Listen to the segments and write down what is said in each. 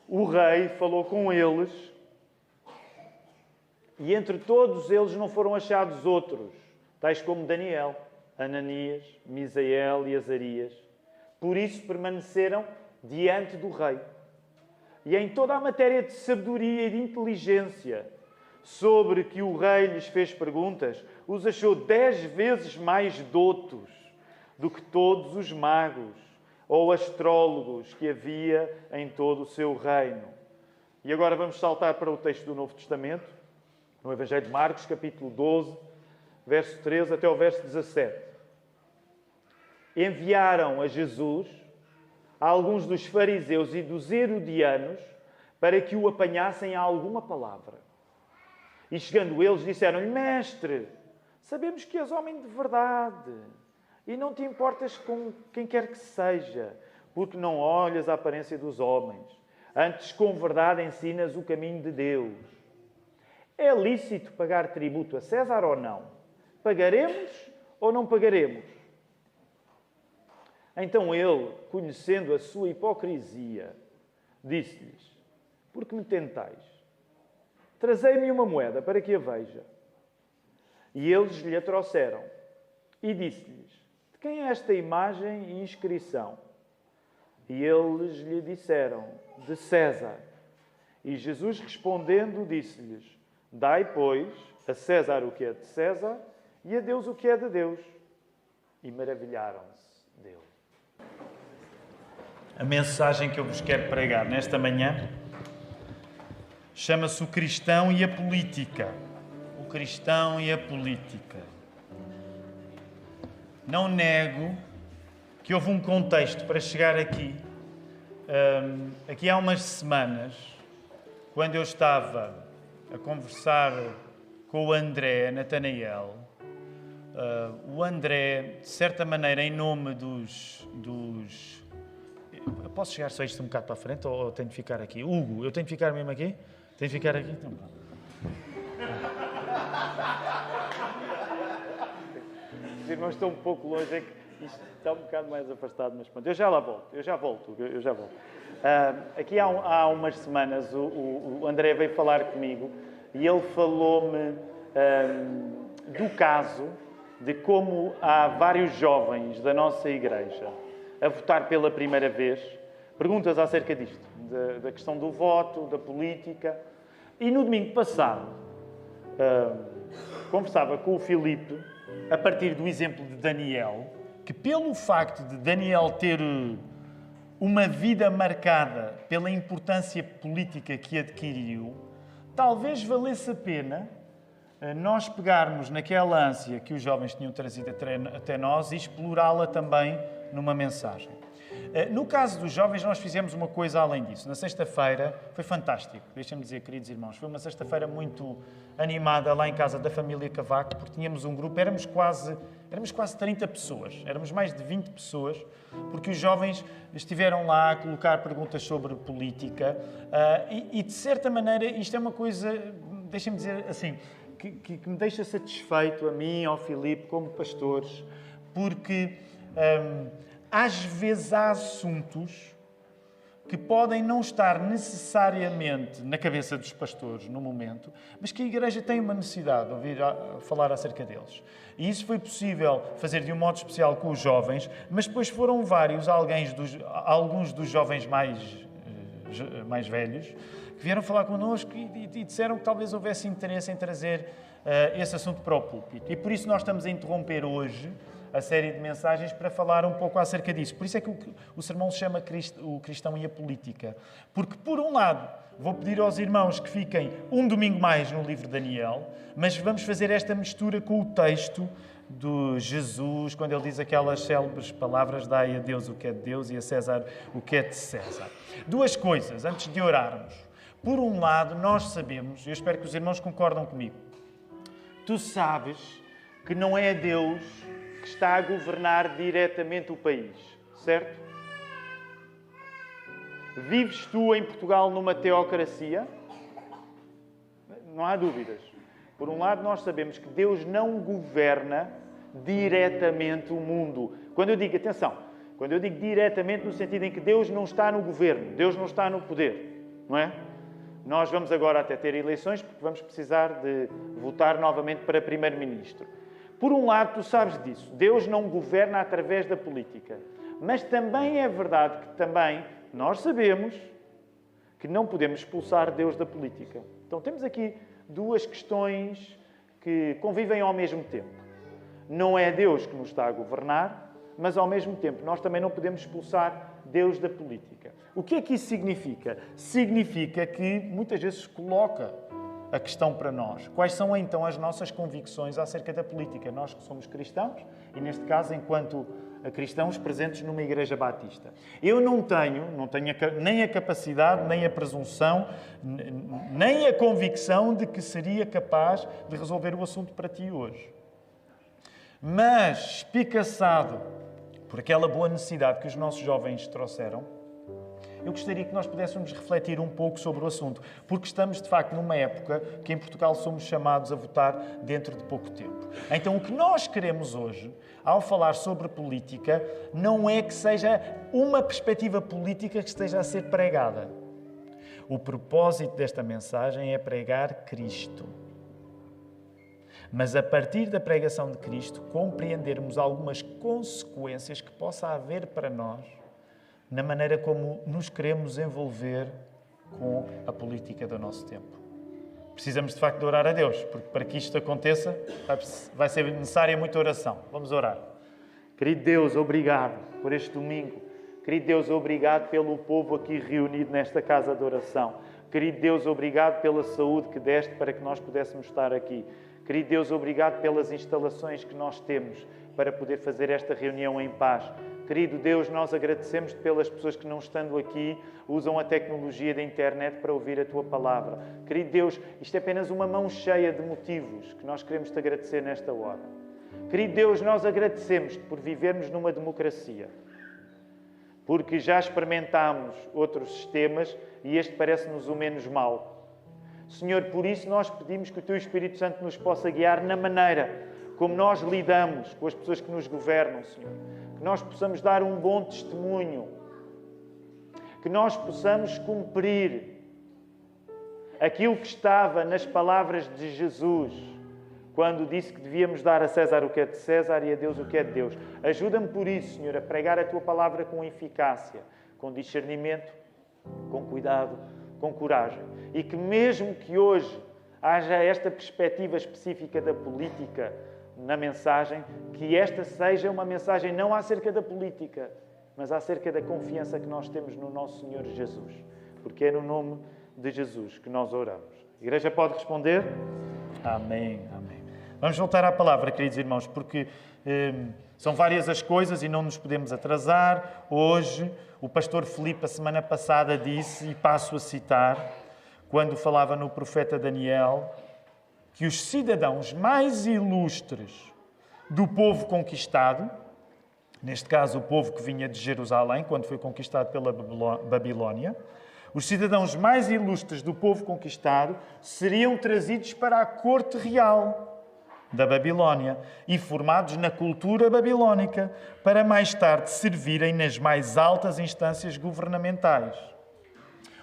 o rei falou com eles e entre todos eles não foram achados outros, tais como Daniel, Ananias, Misael e Azarias. Por isso permaneceram diante do rei. E em toda a matéria de sabedoria e de inteligência sobre que o rei lhes fez perguntas, os achou 10 vezes mais doutos do que todos os magos ou astrólogos que havia em todo o seu reino. E agora vamos saltar para o texto do Novo Testamento, no Evangelho de Marcos, capítulo 12, verso 13 até o verso 17. Enviaram a Jesus a alguns dos fariseus e dos herodianos para que o apanhassem a alguma palavra. E chegando eles, disseram-lhe: Mestre, sabemos que és homem de verdade e não te importas com quem quer que seja, porque não olhas a aparência dos homens. Antes, com verdade, ensinas o caminho de Deus. É lícito pagar tributo a César ou não? Pagaremos ou não pagaremos? Então ele, conhecendo a sua hipocrisia, disse-lhes: Por que me tentais? Trazei-me uma moeda para que a veja. E eles lhe a trouxeram. E disse-lhes: De quem é esta imagem e inscrição? E eles lhe disseram: De César. E Jesus respondendo disse-lhes: Dai, pois, a César o que é de César e a Deus o que é de Deus. E maravilharam-se dele. A mensagem que eu vos quero pregar nesta manhã chama-se O Cristão e a Política. O Cristão e a Política. Não nego que houve um contexto para chegar aqui. Aqui há umas semanas, quando eu estava a conversar com o André Natanael, o André, de certa maneira, em nome dos... Eu posso chegar só isto um bocado para a frente ou tenho de ficar aqui? Hugo, eu tenho de ficar mesmo aqui? Tenho de ficar aqui? Então, os irmãos estão um pouco longe, é que isto está um bocado mais afastado, mas pronto, eu já volto. Aqui há umas semanas o André veio falar comigo e ele falou-me do caso de como há vários jovens da nossa igreja a votar pela primeira vez, perguntas acerca disto, da questão do voto, da política. E no domingo passado, conversava com o Filipe, a partir do exemplo de Daniel, que pelo facto de Daniel ter uma vida marcada pela importância política que adquiriu, talvez valesse a pena nós pegarmos naquela ânsia que os jovens tinham trazido até nós e explorá-la também numa mensagem. No caso dos jovens, nós fizemos uma coisa além disso. Na sexta-feira, foi fantástico. Deixem-me dizer, queridos irmãos, foi uma sexta-feira muito animada lá em casa da família Cavaco, porque tínhamos um grupo, éramos quase 30 pessoas, éramos mais de 20 pessoas, porque os jovens estiveram lá a colocar perguntas sobre política e de certa maneira, isto é uma coisa, deixem-me dizer assim, que me deixa satisfeito a mim, ao Filipe, como pastores, porque às vezes há assuntos que podem não estar necessariamente na cabeça dos pastores no momento, mas que a Igreja tem uma necessidade de ouvir falar acerca deles. E isso foi possível fazer de um modo especial com os jovens, mas depois foram vários, alguns dos jovens mais velhos, que vieram falar connosco e disseram que talvez houvesse interesse em trazer esse assunto para o púlpito. E por isso nós estamos a interromper hoje a série de mensagens para falar um pouco acerca disso. Por isso é que o sermão se chama O Cristão e a Política. Porque, por um lado, vou pedir aos irmãos que fiquem um domingo mais no livro de Daniel, mas vamos fazer esta mistura com o texto de Jesus, quando ele diz aquelas célebres palavras: dai a Deus o que é de Deus e a César o que é de César. Duas coisas, antes de orarmos. Por um lado, nós sabemos, eu espero que os irmãos concordam comigo, tu sabes que não é Deus que está a governar diretamente o país, certo? Vives tu em Portugal numa teocracia? Não há dúvidas. Por um lado, nós sabemos que Deus não governa diretamente o mundo. Quando eu digo diretamente no sentido em que Deus não está no governo, Deus não está no poder. não é? Nós vamos agora até ter eleições porque vamos precisar de votar novamente para primeiro-ministro. Por um lado, tu sabes disso. Deus não governa através da política. Mas também é verdade que também nós sabemos que não podemos expulsar Deus da política. Então temos aqui duas questões que convivem ao mesmo tempo. Não é Deus que nos está a governar, mas ao mesmo tempo nós também não podemos expulsar Deus da política. O que é que isso significa? Significa que muitas vezes se coloca a questão para nós. Quais são então as nossas convicções acerca da política? Nós que somos cristãos, e neste caso enquanto cristãos presentes numa igreja batista. Eu não tenho nem a capacidade, nem a presunção, nem a convicção de que seria capaz de resolver o assunto para ti hoje. Mas, espicaçado por aquela boa necessidade que os nossos jovens trouxeram, eu gostaria que nós pudéssemos refletir um pouco sobre o assunto, porque estamos, de facto, numa época que em Portugal somos chamados a votar dentro de pouco tempo. Então, o que nós queremos hoje, ao falar sobre política, não é que seja uma perspectiva política que esteja a ser pregada. O propósito desta mensagem é pregar Cristo. Mas, a partir da pregação de Cristo, compreendermos algumas consequências que possa haver para nós na maneira como nos queremos envolver com a política do nosso tempo. Precisamos, de facto, de orar a Deus, porque para que isto aconteça vai ser necessária muita oração. Vamos orar. Querido Deus, obrigado por este domingo. Querido Deus, obrigado pelo povo aqui reunido nesta casa de oração. Querido Deus, obrigado pela saúde que deste para que nós pudéssemos estar aqui. Querido Deus, obrigado pelas instalações que nós temos para poder fazer esta reunião em paz. Querido Deus, nós agradecemos-te pelas pessoas que, não estando aqui, usam a tecnologia da internet para ouvir a Tua palavra. Querido Deus, isto é apenas uma mão cheia de motivos que nós queremos te agradecer nesta hora. Querido Deus, nós agradecemos-te por vivermos numa democracia, porque já experimentámos outros sistemas e este parece-nos o menos mau. Senhor, por isso nós pedimos que o Teu Espírito Santo nos possa guiar na maneira como nós lidamos com as pessoas que nos governam, Senhor. Que nós possamos dar um bom testemunho. Que nós possamos cumprir aquilo que estava nas palavras de Jesus, quando disse que devíamos dar a César o que é de César e a Deus o que é de Deus. Ajuda-me por isso, Senhor, a pregar a Tua palavra com eficácia, com discernimento, com cuidado, com coragem. E que mesmo que hoje haja esta perspectiva específica da política na mensagem, que esta seja uma mensagem não acerca da política, mas acerca da confiança que nós temos no nosso Senhor Jesus. Porque é no nome de Jesus que nós oramos. A igreja pode responder? Amém, amém. Vamos voltar à palavra, queridos irmãos, porque são várias as coisas e não nos podemos atrasar. Hoje, o pastor Filipe, a semana passada, disse, e passo a citar, quando falava no profeta Daniel, que os cidadãos mais ilustres do povo conquistado, neste caso o povo que vinha de Jerusalém, quando foi conquistado pela Babilónia, os cidadãos mais ilustres do povo conquistado seriam trazidos para a corte real da Babilónia e formados na cultura babilónica para mais tarde servirem nas mais altas instâncias governamentais.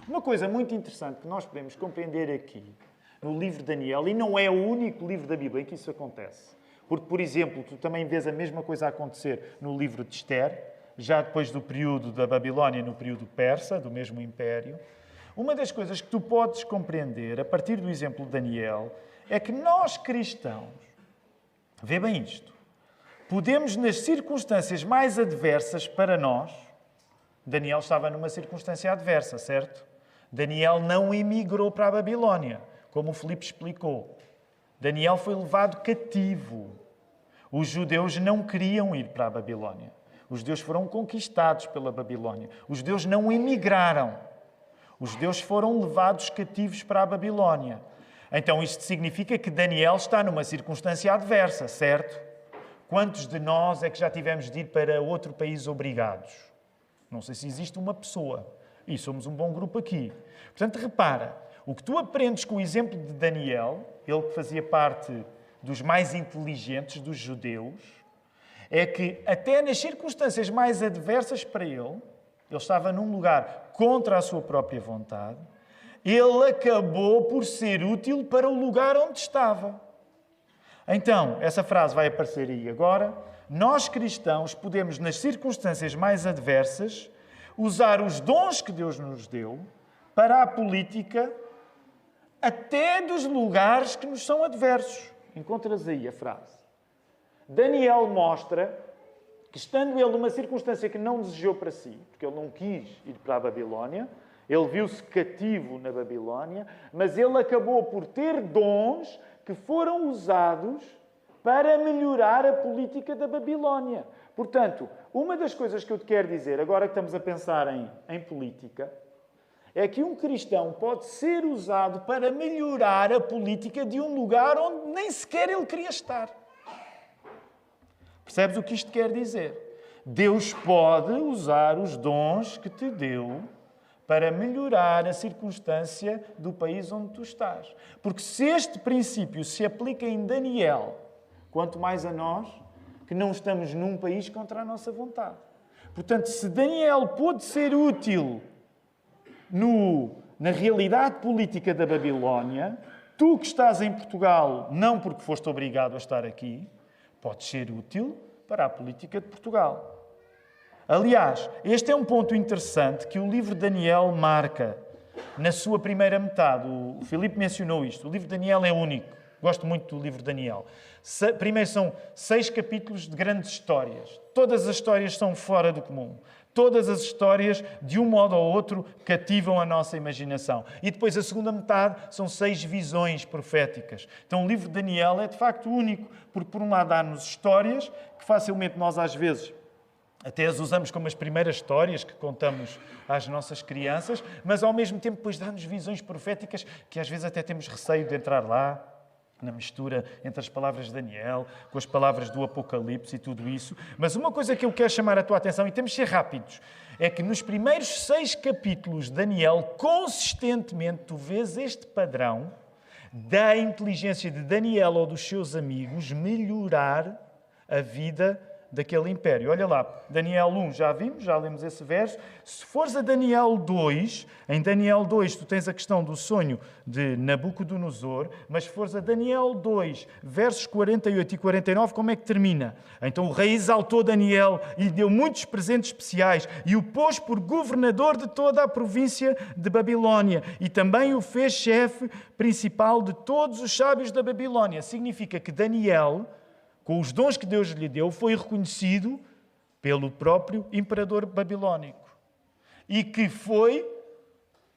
Uma coisa muito interessante que nós podemos compreender aqui no livro de Daniel, e não é o único livro da Bíblia em que isso acontece. Porque, por exemplo, tu também vês a mesma coisa acontecer no livro de Ester, já depois do período da Babilónia, no período persa, do mesmo império. Uma das coisas que tu podes compreender, a partir do exemplo de Daniel, é que nós cristãos, vê bem isto, podemos, nas circunstâncias mais adversas para nós, Daniel estava numa circunstância adversa, certo? Daniel não emigrou para a Babilónia, como o Filipe explicou. Daniel foi levado cativo. Os judeus não queriam ir para a Babilónia. Os judeus foram conquistados pela Babilónia. Os judeus não emigraram. Os judeus foram levados cativos para a Babilónia. Então isto significa que Daniel está numa circunstância adversa, certo? Quantos de nós é que já tivemos de ir para outro país obrigados? Não sei se existe uma pessoa. E somos um bom grupo aqui. Portanto, repara, o que tu aprendes com o exemplo de Daniel, ele que fazia parte dos mais inteligentes dos judeus, é que até nas circunstâncias mais adversas para ele estava num lugar contra a sua própria vontade, ele acabou por ser útil para o lugar onde estava. Então, essa frase vai aparecer aí agora. Nós cristãos podemos, nas circunstâncias mais adversas, usar os dons que Deus nos deu para a política até dos lugares que nos são adversos. Encontras aí a frase. Daniel mostra que, estando ele numa circunstância que não desejou para si, porque ele não quis ir para a Babilónia, ele viu-se cativo na Babilónia, mas ele acabou por ter dons que foram usados para melhorar a política da Babilónia. Portanto, uma das coisas que eu te quero dizer, agora que estamos a pensar em política, é que um cristão pode ser usado para melhorar a política de um lugar onde nem sequer ele queria estar. Percebes o que isto quer dizer? Deus pode usar os dons que te deu para melhorar a circunstância do país onde tu estás. Porque se este princípio se aplica em Daniel, quanto mais a nós, que não estamos num país contra a nossa vontade. Portanto, se Daniel pôde ser útil na realidade política da Babilónia, tu que estás em Portugal, não porque foste obrigado a estar aqui, podes ser útil para a política de Portugal. Aliás, este é um ponto interessante que o livro de Daniel marca na sua primeira metade. O Filipe mencionou isto. O livro de Daniel é único. Gosto muito do livro de Daniel. Primeiro são 6 capítulos de grandes histórias. Todas as histórias são fora do comum. Todas as histórias, de um modo ou outro, cativam a nossa imaginação. E depois a segunda metade são 6 visões proféticas. Então o livro de Daniel é de facto único, porque por um lado dá-nos histórias que facilmente nós às vezes até as usamos como as primeiras histórias que contamos às nossas crianças, mas ao mesmo tempo depois dá-nos visões proféticas que às vezes até temos receio de entrar lá, na mistura entre as palavras de Daniel, com as palavras do Apocalipse e tudo isso. Mas uma coisa que eu quero chamar a tua atenção, e temos de ser rápidos, é que nos primeiros 6 capítulos de Daniel, consistentemente, tu vês este padrão da inteligência de Daniel ou dos seus amigos melhorar a vida daquele império. Olha lá, Daniel 1, já vimos, já lemos esse verso. Se fores a Daniel 2, em Daniel 2 tu tens a questão do sonho de Nabucodonosor, mas se fores a Daniel 2, versos 48 e 49, como é que termina? Então o rei exaltou Daniel e lhe deu muitos presentes especiais e o pôs por governador de toda a província de Babilónia e também o fez chefe principal de todos os sábios da Babilónia. Significa que Daniel, com os dons que Deus lhe deu, foi reconhecido pelo próprio imperador babilónico e que foi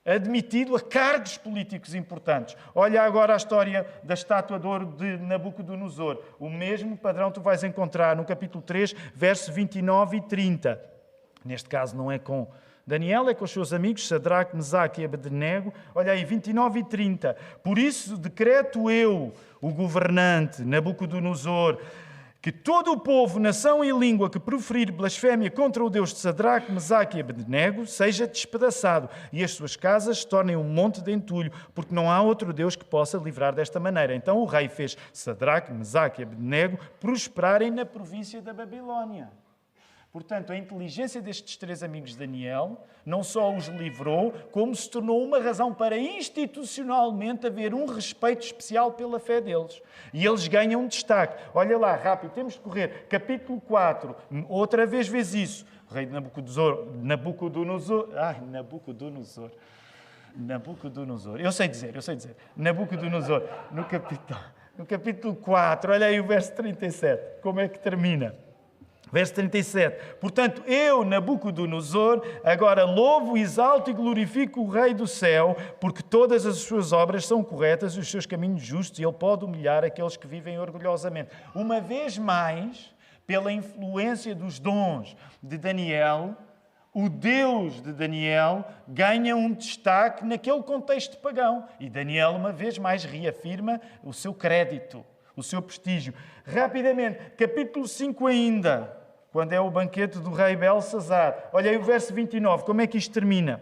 admitido a cargos políticos importantes. Olha agora a história da estátua de ouro de Nabucodonosor. O mesmo padrão tu vais encontrar no capítulo 3, versos 29 e 30. Neste caso não é com Daniel, é com os seus amigos, Sadraque, Mesaque e Abednego. Olha aí, 29 e 30. Por isso decreto eu, o governante Nabucodonosor, que todo o povo, nação e língua que proferir blasfémia contra o Deus de Sadraque, Mesaque e Abednego seja despedaçado e as suas casas se tornem um monte de entulho, porque não há outro Deus que possa livrar desta maneira. Então o rei fez Sadraque, Mesaque e Abednego prosperarem na província da Babilónia. Portanto, a inteligência destes 3 amigos de Daniel não só os livrou, como se tornou uma razão para institucionalmente haver um respeito especial pela fé deles. E eles ganham destaque. Olha lá, rápido, temos de correr. Capítulo 4, outra vez isso. O rei de Nabucodonosor. Eu sei dizer. Nabucodonosor, no capítulo 4, olha aí o verso 37. Como é que termina? Verso 37. Portanto, eu, Nabucodonosor, agora louvo, exalto e glorifico o Rei do céu, porque todas as suas obras são corretas e os seus caminhos justos, e ele pode humilhar aqueles que vivem orgulhosamente. Uma vez mais, pela influência dos dons de Daniel, o Deus de Daniel ganha um destaque naquele contexto pagão. E Daniel, uma vez mais, reafirma o seu crédito, o seu prestígio. Rapidamente, capítulo 5 ainda, quando é o banquete do rei Belsazar. Olha aí o verso 29, como é que isto termina?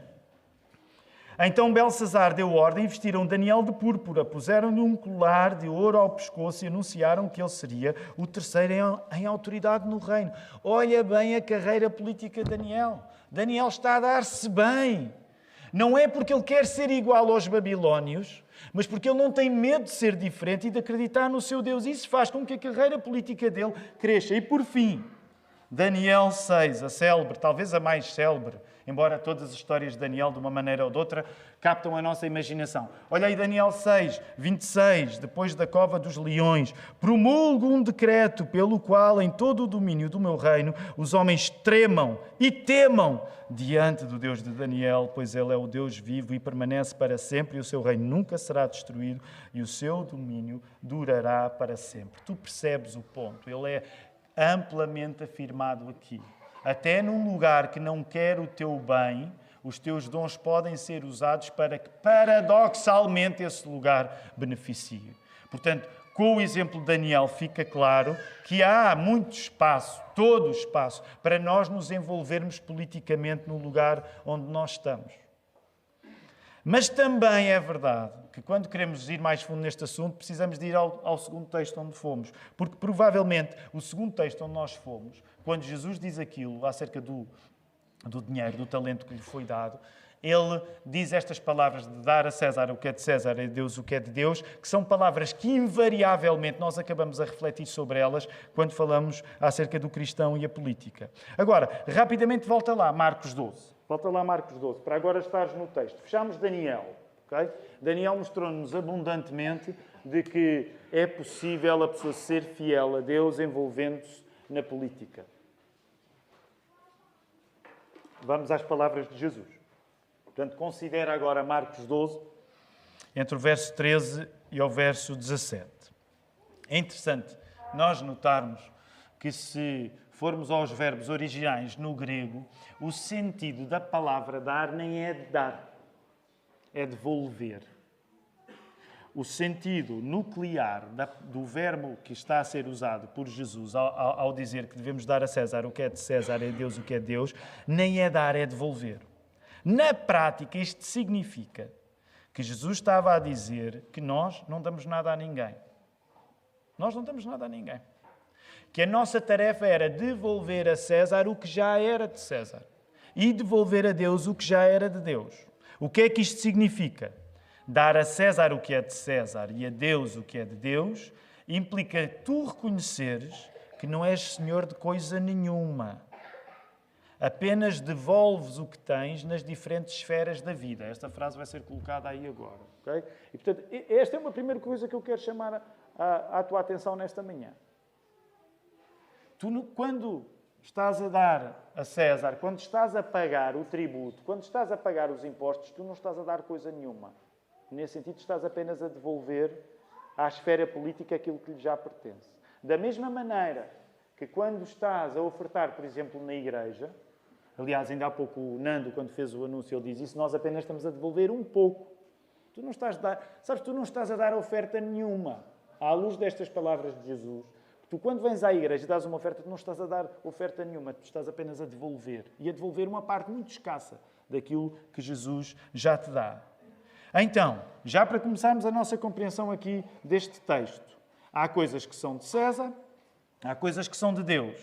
Então Belsazar deu ordem e vestiram Daniel de púrpura, puseram-lhe um colar de ouro ao pescoço e anunciaram que ele seria o terceiro em autoridade no reino. Olha bem a carreira política de Daniel. Daniel está a dar-se bem. Não é porque ele quer ser igual aos babilónios, mas porque ele não tem medo de ser diferente e de acreditar no seu Deus. Isso faz com que a carreira política dele cresça. E por fim, Daniel 6, a célebre, talvez a mais célebre, embora todas as histórias de Daniel, de uma maneira ou de outra, captam a nossa imaginação. Olha aí Daniel 6, 26, depois da cova dos leões. Promulgo um decreto pelo qual, em todo o domínio do meu reino, os homens tremam e temam diante do Deus de Daniel, pois ele é o Deus vivo e permanece para sempre, e o seu reino nunca será destruído, e o seu domínio durará para sempre. Tu percebes o ponto. Ele é amplamente afirmado aqui. Até num lugar que não quer o teu bem, os teus dons podem ser usados para que, paradoxalmente, esse lugar beneficie. Portanto, com o exemplo de Daniel, fica claro que há muito espaço, todo o espaço, para nós nos envolvermos politicamente no lugar onde nós estamos. Mas também é verdade que quando queremos ir mais fundo neste assunto, precisamos de ir ao segundo texto onde fomos. Porque provavelmente o segundo texto onde nós fomos, quando Jesus diz aquilo acerca do dinheiro, do talento que lhe foi dado, ele diz estas palavras de dar a César o que é de César e a Deus o que é de Deus, que são palavras que invariavelmente nós acabamos a refletir sobre elas quando falamos acerca do cristão e a política. Agora, rapidamente volta lá, Marcos 12. Volta lá, Marcos 12, para agora estares no texto. Fechamos Daniel. Okay? Daniel mostrou-nos abundantemente de que é possível a pessoa ser fiel a Deus envolvendo-se na política. Vamos às palavras de Jesus. Portanto, considera agora Marcos 12, entre o verso 13 e o verso 17. É interessante nós notarmos que se formos aos verbos originais no grego, o sentido da palavra dar nem é de dar, é devolver. O sentido nuclear do verbo que está a ser usado por Jesus ao dizer que devemos dar a César o que é de César e a Deus o que é de Deus, nem é dar, é devolver. Na prática, isto significa que Jesus estava a dizer que nós não damos nada a ninguém. Nós não damos nada a ninguém. Que a nossa tarefa era devolver a César o que já era de César e devolver a Deus o que já era de Deus. O que é que isto significa? Dar a César o que é de César e a Deus o que é de Deus implica tu reconheceres que não és senhor de coisa nenhuma. Apenas devolves o que tens nas diferentes esferas da vida. Esta frase vai ser colocada aí agora. Okay? E, portanto, esta é uma primeira coisa que eu quero chamar à tua atenção nesta manhã. Tu, quando estás a dar a César, quando estás a pagar o tributo, quando estás a pagar os impostos, tu não estás a dar coisa nenhuma. Nesse sentido, estás apenas a devolver à esfera política aquilo que lhe já pertence. Da mesma maneira que quando estás a ofertar, por exemplo, na igreja, aliás, ainda há pouco o Nando, quando fez o anúncio, ele diz isso, nós apenas estamos a devolver um pouco. Tu não estás a dar, sabes, tu não estás a dar oferta nenhuma. À luz destas palavras de Jesus, tu quando vens à igreja e dás uma oferta, tu não estás a dar oferta nenhuma, tu estás apenas a devolver. E a devolver uma parte muito escassa daquilo que Jesus já te dá. Então, já para começarmos a nossa compreensão aqui deste texto, há coisas que são de César, há coisas que são de Deus.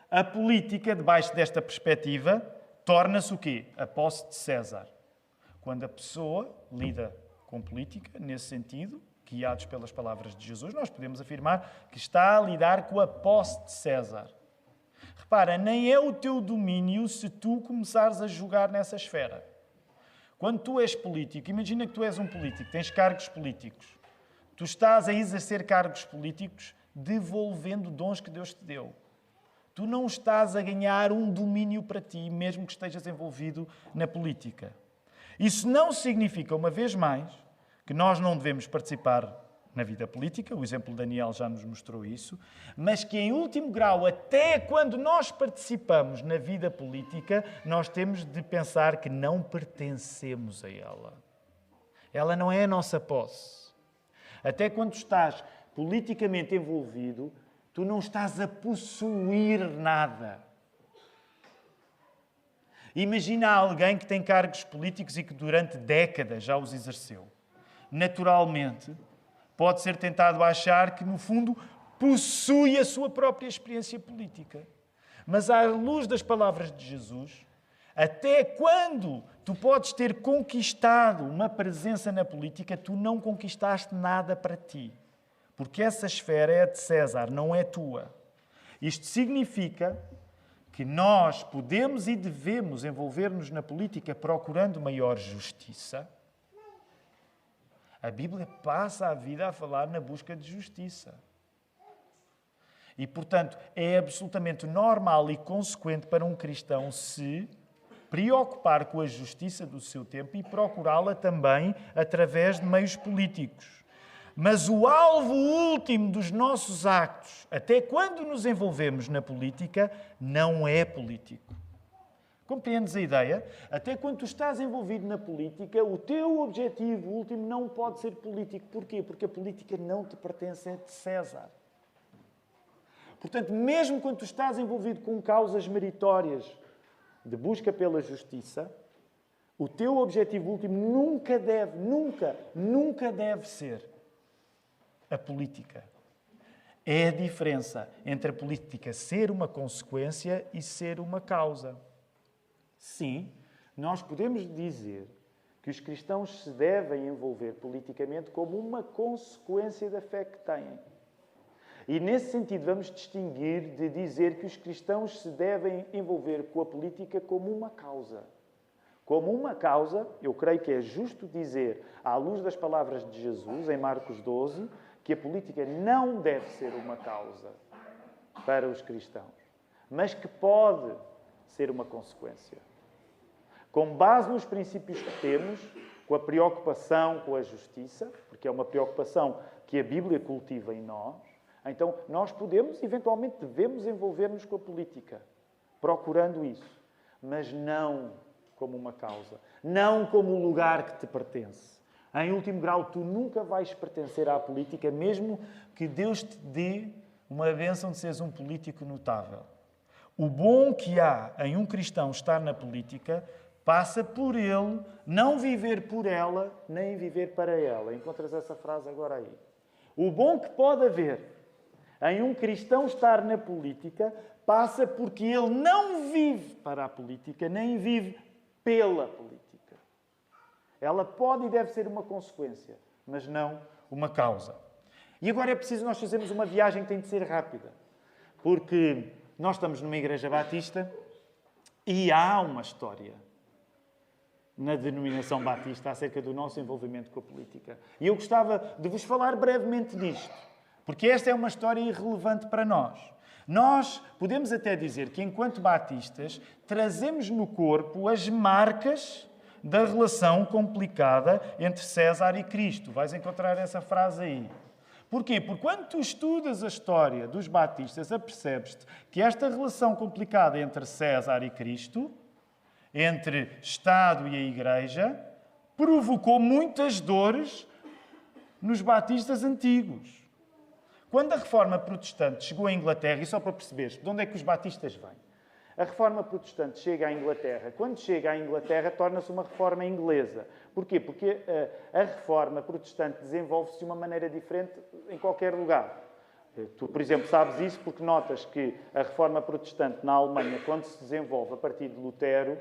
A política, debaixo desta perspectiva, torna-se o quê? A posse de César. Quando a pessoa lida com política, nesse sentido, guiados pelas palavras de Jesus, nós podemos afirmar que está a lidar com a posse de César. Repara, nem é o teu domínio se tu começares a jogar nessa esfera. Quando tu és político, imagina que tu és um político, tens cargos políticos. Tu estás a exercer cargos políticos devolvendo dons que Deus te deu. Tu não estás a ganhar um domínio para ti, mesmo que estejas envolvido na política. Isso não significa, uma vez mais, que nós não devemos participar na vida política, o exemplo de Daniel já nos mostrou isso, mas que em último grau, até quando nós participamos na vida política, nós temos de pensar que não pertencemos a ela. Ela não é a nossa posse. Até quando estás politicamente envolvido, tu não estás a possuir nada. Imagina alguém que tem cargos políticos e que durante décadas já os exerceu. Naturalmente, pode ser tentado a achar que, no fundo, possui a sua própria experiência política. Mas, à luz das palavras de Jesus, Até quando tu podes ter conquistado uma presença na política, tu não conquistaste nada para ti. Porque essa esfera é de César, não é tua. Isto significa que nós podemos e devemos envolver-nos na política procurando maior justiça. A Bíblia passa a vida a falar na busca de justiça. E, portanto, é absolutamente normal e consequente para um cristão se preocupar com a justiça do seu tempo e procurá-la também através de meios políticos. Mas o alvo último dos nossos actos, até quando nos envolvemos na política, não é político. Compreendes a ideia? Até quando tu estás envolvido na política, o teu objetivo último não pode ser político. Porquê? Porque a política não te pertence, é de César. Portanto, mesmo quando tu estás envolvido com causas meritórias de busca pela justiça, o teu objetivo último nunca deve ser a política. É a diferença entre a política ser uma consequência e ser uma causa. Sim, nós podemos dizer que os cristãos se devem envolver politicamente como uma consequência da fé que têm. E nesse sentido vamos distinguir de dizer que os cristãos se devem envolver com a política como uma causa. Como uma causa, eu creio que é justo dizer, à luz das palavras de Jesus, em Marcos 12, que a política não deve ser uma causa para os cristãos, mas que pode ser uma consequência. Com base nos princípios que temos, com a preocupação com a justiça, porque é uma preocupação que a Bíblia cultiva em nós, então nós podemos, eventualmente devemos envolver-nos com a política, procurando isso, mas não como uma causa, não como um lugar que te pertence. Em último grau, tu nunca vais pertencer à política, mesmo que Deus te dê uma bênção de seres um político notável. O bom que há em um cristão estar na política passa por ele não viver por ela, nem viver para ela. Encontras essa frase agora aí. O bom que pode haver em um cristão estar na política passa porque ele não vive para a política, nem vive pela política. Ela pode e deve ser uma consequência, mas não uma causa. E agora é preciso nós fazermos uma viagem que tem de ser rápida, porque nós estamos numa igreja batista e há uma história na denominação batista acerca do nosso envolvimento com a política. E eu gostava de vos falar brevemente disto, porque esta é uma história irrelevante para nós. Nós podemos até dizer que, enquanto batistas, trazemos no corpo as marcas da relação complicada entre César e Cristo. Vais encontrar essa frase aí. Porquê? Porque quando tu estudas a história dos batistas, apercebes-te que esta relação complicada entre César e Cristo, entre Estado e a Igreja, provocou muitas dores nos batistas antigos. Quando a Reforma Protestante chegou à Inglaterra, e só para perceberes de onde é que os batistas vêm, a Reforma Protestante chega à Inglaterra. Quando chega à Inglaterra, torna-se uma reforma inglesa. Porquê? Porque a Reforma Protestante desenvolve-se de uma maneira diferente em qualquer lugar. Tu, por exemplo, sabes isso porque notas que a Reforma Protestante na Alemanha, quando se desenvolve a partir de Lutero,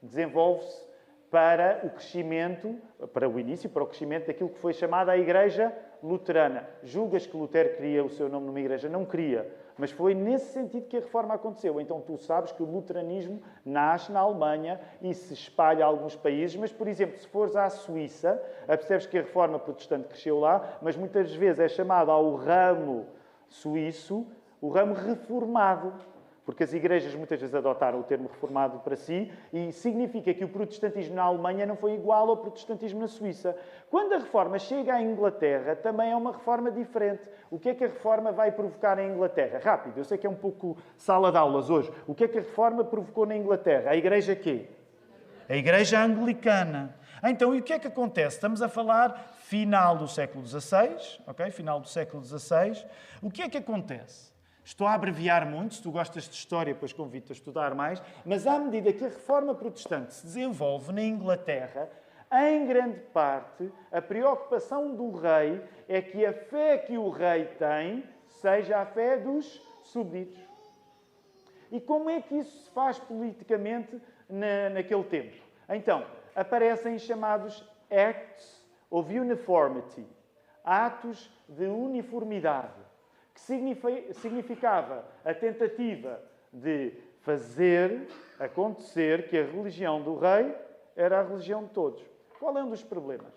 desenvolve-se para o crescimento, para o início, para o crescimento daquilo que foi chamada a Igreja Luterana. Julgas que Lutero queria o seu nome numa igreja? Não queria. Mas foi nesse sentido que a reforma aconteceu. Então tu sabes que o luteranismo nasce na Alemanha e se espalha a alguns países, mas, por exemplo, se fores à Suíça, percebes que a reforma protestante cresceu lá, mas muitas vezes é chamado ao ramo suíço o ramo reformado. Porque as igrejas muitas vezes adotaram o termo reformado para si e significa que o protestantismo na Alemanha não foi igual ao protestantismo na Suíça. Quando a reforma chega à Inglaterra, também é uma reforma diferente. O que é que a reforma vai provocar em Inglaterra? Rápido, eu sei que é um pouco sala de aulas hoje. O que é que a reforma provocou na Inglaterra? A igreja quê? A igreja anglicana. Então, e o que é que acontece? Estamos a falar final do século XVI, ok? Final do século XVI. O que é que acontece? Estou a abreviar muito, se tu gostas de história, depois convido-te a estudar mais, mas à medida que a reforma protestante se desenvolve na Inglaterra, em grande parte, a preocupação do rei é que a fé que o rei tem seja a fé dos súbditos. E como é que isso se faz politicamente naquele tempo. Então, aparecem chamados Acts of Uniformity, atos de uniformidade, que significava a tentativa de fazer acontecer que a religião do rei era a religião de todos. Qual é um dos problemas?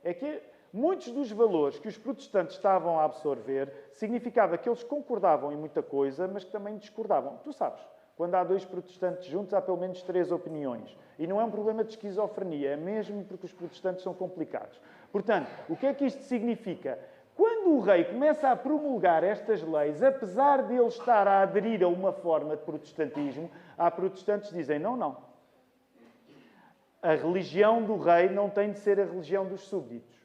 É que muitos dos valores que os protestantes estavam a absorver significava que eles concordavam em muita coisa, mas que também discordavam. Tu sabes, quando há dois protestantes juntos, há pelo menos 3 opiniões. E não é um problema de esquizofrenia, é mesmo porque os protestantes são complicados. Portanto, o que é que isto significa? Quando o rei começa a promulgar estas leis, apesar de ele estar a aderir a uma forma de protestantismo, há protestantes que dizem, não. A religião do rei não tem de ser a religião dos súbditos.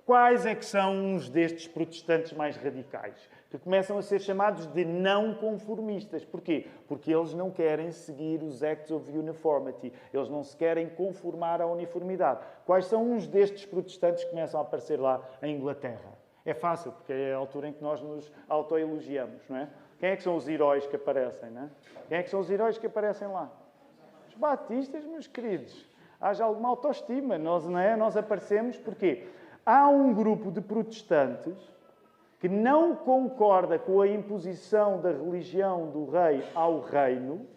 Quais é que são uns destes protestantes mais radicais? Que começam a ser chamados de não conformistas. Porquê? Porque eles não querem seguir os Acts of Uniformity. Eles não se querem conformar à uniformidade. Quais são uns destes protestantes que começam a aparecer lá em Inglaterra? É fácil, porque é a altura em que nós nos autoelogiamos, não é? Quem é que são os heróis que aparecem, não é? Quem é que são os heróis que aparecem lá? Os batistas, meus queridos. Haja alguma autoestima. Nós aparecemos porque há um grupo de protestantes que não concorda com a imposição da religião do rei ao reino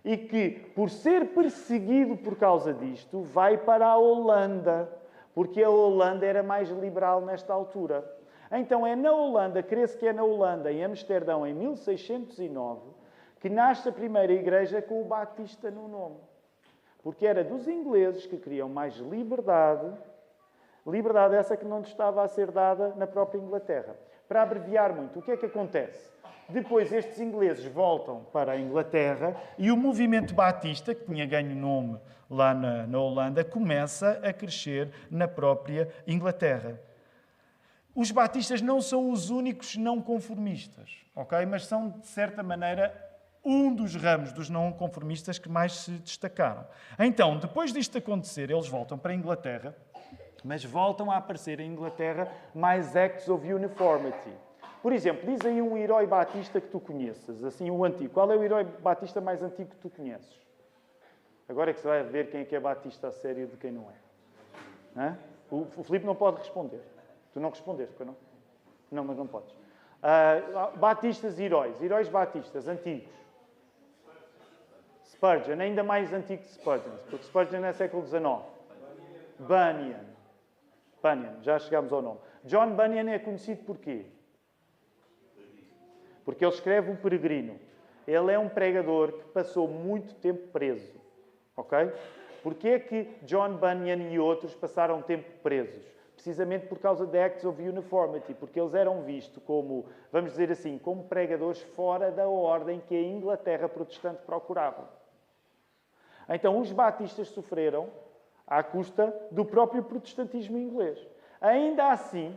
e que, por ser perseguido por causa disto, vai para a Holanda, porque a Holanda era mais liberal nesta altura. Então é na Holanda, crê-se que é na Holanda, em Amsterdão, em 1609, que nasce a primeira igreja com o Batista no nome. Porque era dos ingleses que queriam mais liberdade, liberdade essa que não lhes estava a ser dada na própria Inglaterra. Para abreviar muito, o que é que acontece? Depois estes ingleses voltam para a Inglaterra e o movimento batista, que tinha ganho nome lá na Holanda, começa a crescer na própria Inglaterra. Os batistas não são os únicos não conformistas, ok? Mas são, de certa maneira, um dos ramos dos não conformistas que mais se destacaram. Então, depois disto acontecer, eles voltam para a Inglaterra, mas voltam a aparecer em Inglaterra mais Acts of Uniformity. Por exemplo, diz aí um herói batista que tu conheças, assim, o antigo. Qual é o herói batista mais antigo que tu conheces? Agora é que se vai ver quem é que é batista a sério e de quem não é. Hã? O Filipe não pode responder. Tu não respondeste, pois não? Não, mas não podes. Batistas e heróis. Heróis batistas, antigos. Spurgeon, ainda mais antigo que Spurgeon, porque Spurgeon é século XIX. Bunyan, já chegámos ao nome. John Bunyan é conhecido por quê? Porque ele escreve O Peregrino. Ele é um pregador que passou muito tempo preso. Ok? Porquê é que John Bunyan e outros passaram tempo presos? Precisamente por causa de Acts of Uniformity, porque eles eram vistos como, vamos dizer assim, como pregadores fora da ordem que a Inglaterra protestante procurava. Então, os batistas sofreram à custa do próprio protestantismo inglês. Ainda assim,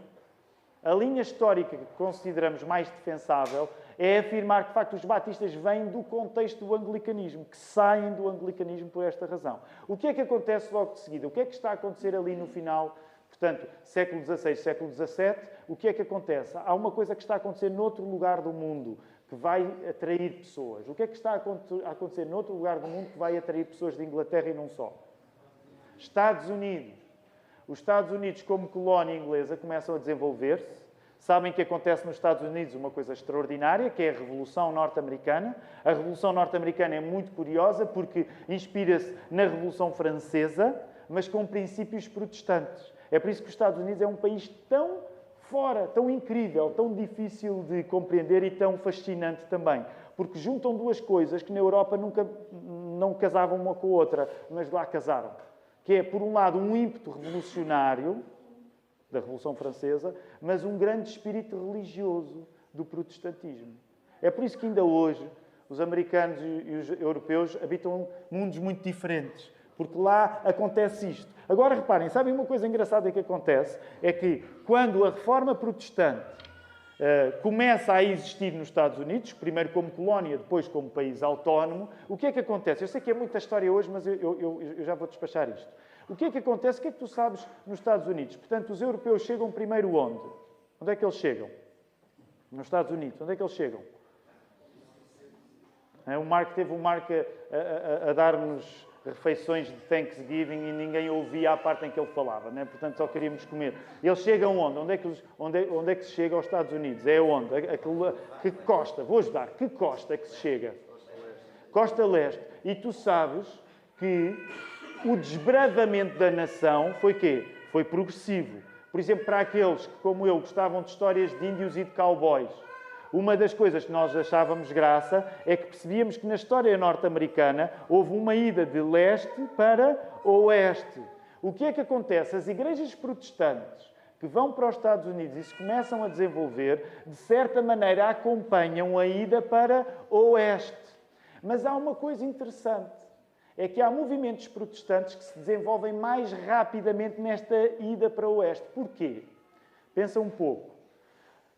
a linha histórica que consideramos mais defensável é afirmar que, de facto, os batistas vêm do contexto do anglicanismo, que saem do anglicanismo por esta razão. O que é que acontece logo de seguida? O que é que está a acontecer ali no final? Portanto, século XVI, século XVII, o que é que acontece? Há uma coisa que está a acontecer noutro lugar do mundo que vai atrair pessoas. O que é que está a acontecer noutro lugar do mundo que vai atrair pessoas de Inglaterra e não só? Estados Unidos. Os Estados Unidos, como colónia inglesa, começam a desenvolver-se. Sabem que acontece nos Estados Unidos uma coisa extraordinária, que é a Revolução Norte-Americana. A Revolução Norte-Americana é muito curiosa porque inspira-se na Revolução Francesa, mas com princípios protestantes. É por isso que os Estados Unidos é um país tão fora, tão incrível, tão difícil de compreender e tão fascinante também. Porque juntam duas coisas que na Europa nunca não casavam uma com a outra, mas lá casaram. Que é, por um lado, um ímpeto revolucionário da Revolução Francesa, mas um grande espírito religioso do protestantismo. É por isso que ainda hoje os americanos e os europeus habitam mundos muito diferentes. Porque lá acontece isto. Agora, reparem, sabem uma coisa engraçada que acontece? É que quando a reforma protestante começa a existir nos Estados Unidos, primeiro como colónia, depois como país autónomo, o que é que acontece? Eu sei que é muita história hoje, mas eu já vou despachar isto. O que é que acontece? O que é que tu sabes nos Estados Unidos? Portanto, os europeus chegam primeiro onde? Onde é que eles chegam? Nos Estados Unidos. Onde é que eles chegam? O Marco teve a dar-nos refeições de Thanksgiving e ninguém ouvia a parte em que ele falava, né? Portanto, só queríamos comer. Eles chegam onde? Onde é que se chega aos Estados Unidos? É onde? Que costa? Vou ajudar. Que costa é que se chega? Costa Leste. E tu sabes que o desbravamento da nação foi quê? Foi progressivo. Por exemplo, para aqueles que, como eu, gostavam de histórias de índios e de cowboys, uma das coisas que nós achávamos graça é que percebíamos que na história norte-americana houve uma ida de leste para oeste. O que é que acontece? As igrejas protestantes que vão para os Estados Unidos e se começam a desenvolver, de certa maneira acompanham a ida para oeste. Mas há uma coisa interessante, é que há movimentos protestantes que se desenvolvem mais rapidamente nesta ida para oeste. Porquê? Pensa um pouco.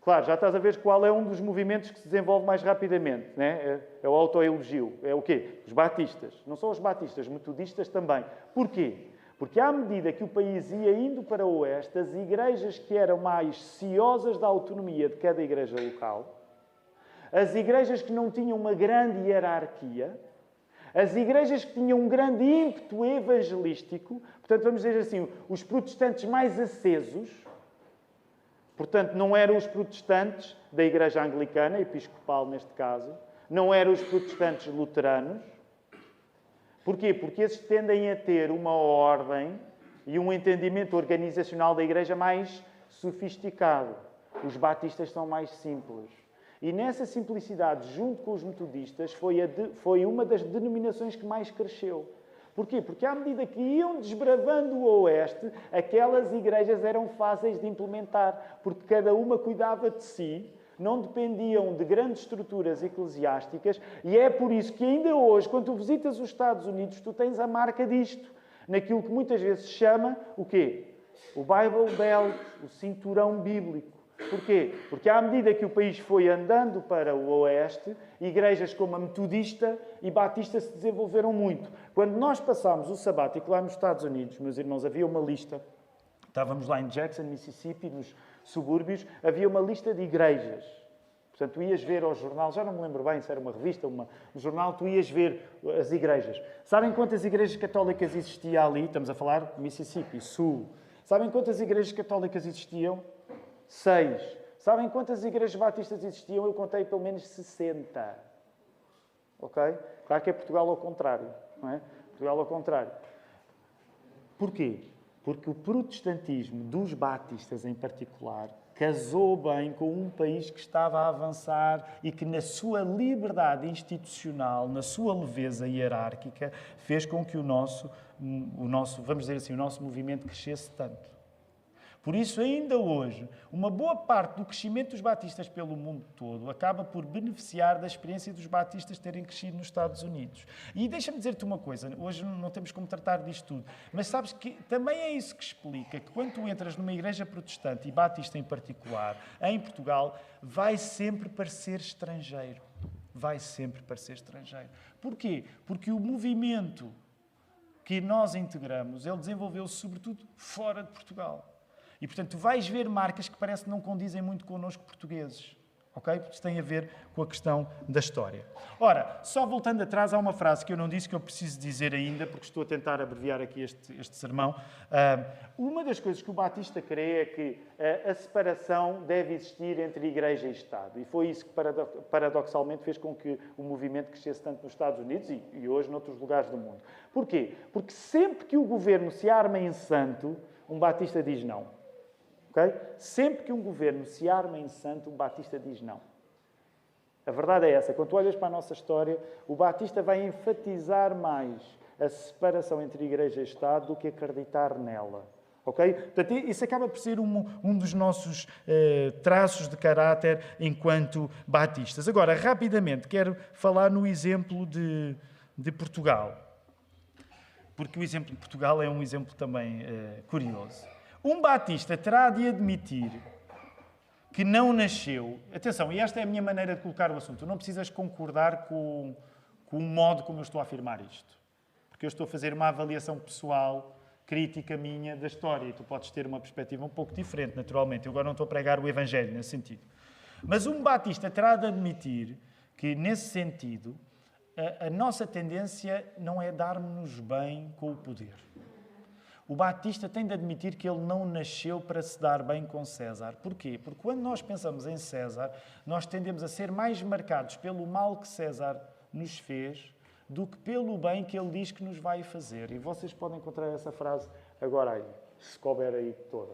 Claro, já estás a ver qual é um dos movimentos que se desenvolve mais rapidamente, né? É o autoelogio. É o quê? Os batistas. Não só os batistas, metodistas também. Porquê? Porque à medida que o país ia indo para o oeste, as igrejas que eram mais ciosas da autonomia de cada igreja local, as igrejas que não tinham uma grande hierarquia, as igrejas que tinham um grande ímpeto evangelístico, portanto, vamos dizer assim, os protestantes mais acesos, portanto, não eram os protestantes da Igreja Anglicana, episcopal neste caso, não eram os protestantes luteranos. Porquê? Porque esses tendem a ter uma ordem e um entendimento organizacional da Igreja mais sofisticado. Os batistas são mais simples. E nessa simplicidade, junto com os metodistas, foi uma das denominações que mais cresceu. Porquê? Porque à medida que iam desbravando o oeste, aquelas igrejas eram fáceis de implementar, porque cada uma cuidava de si, não dependiam de grandes estruturas eclesiásticas, e é por isso que ainda hoje, quando tu visitas os Estados Unidos, tu tens a marca disto, naquilo que muitas vezes se chama o quê? O Bible Belt, o cinturão bíblico. Porquê? Porque à medida que o país foi andando para o oeste, igrejas como a Metodista e Batista se desenvolveram muito. Quando nós passámos o sabático lá nos Estados Unidos, meus irmãos, havia uma lista. Estávamos lá em Jackson, Mississippi, nos subúrbios, havia uma lista de igrejas. Portanto, tu ias ver ao jornal, já não me lembro bem se era uma revista ou um jornal, tu ias ver as igrejas. Sabem quantas igrejas católicas existiam ali? Estamos a falar de Mississippi, Sul. Sabem quantas igrejas católicas existiam? 6. Sabem quantas igrejas batistas existiam? Eu contei pelo menos 60. Ok? Claro que é Portugal ao contrário. Não é? Portugal ao contrário. Porquê? Porque o protestantismo dos batistas em particular casou bem com um país que estava a avançar e que na sua liberdade institucional, na sua leveza hierárquica, fez com que o nosso, vamos dizer assim, o nosso movimento crescesse tanto. Por isso, ainda hoje, uma boa parte do crescimento dos batistas pelo mundo todo acaba por beneficiar da experiência dos batistas terem crescido nos Estados Unidos. E deixa-me dizer-te uma coisa, hoje não temos como tratar disto tudo, mas sabes que também é isso que explica que quando tu entras numa igreja protestante, e batista em particular, em Portugal, vai sempre parecer estrangeiro. Vai sempre parecer estrangeiro. Porquê? Porque o movimento que nós integramos, ele desenvolveu-se sobretudo fora de Portugal. E, portanto, tu vais ver marcas que parece que não condizem muito connosco portugueses. Ok? Porque isso tem a ver com a questão da história. Ora, só voltando atrás, há uma frase que eu não disse que eu preciso dizer ainda, porque estou a tentar abreviar aqui este sermão. Uma das coisas que o Batista crê é que a separação deve existir entre Igreja e Estado. E foi isso que, paradoxalmente, fez com que o movimento crescesse tanto nos Estados Unidos e hoje noutros lugares do mundo. Porquê? Porque sempre que o governo se arma em santo, um Batista diz não. Okay? Sempre que um governo se arma em santo, um batista diz não. A verdade é essa. Quando tu olhas para a nossa história, o batista vai enfatizar mais a separação entre Igreja e Estado do que acreditar nela. Okay? Portanto, isso acaba por ser um dos nossos traços de caráter enquanto batistas. Agora, rapidamente, quero falar no exemplo de Portugal. Porque o exemplo de Portugal é um exemplo também curioso. Um batista terá de admitir que não nasceu... Atenção, e esta é a minha maneira de colocar o assunto. Tu não precisas concordar com o modo como eu estou a afirmar isto. Porque eu estou a fazer uma avaliação pessoal, crítica minha da história. E tu podes ter uma perspectiva um pouco diferente, naturalmente. Eu agora não estou a pregar o Evangelho nesse sentido. Mas um batista terá de admitir que, nesse sentido, a nossa tendência não é dar-nos bem com o poder. O Batista tem de admitir que ele não nasceu para se dar bem com César. Porquê? Porque quando nós pensamos em César, nós tendemos a ser mais marcados pelo mal que César nos fez do que pelo bem que ele diz que nos vai fazer. E vocês podem encontrar essa frase agora aí, se couber aí toda.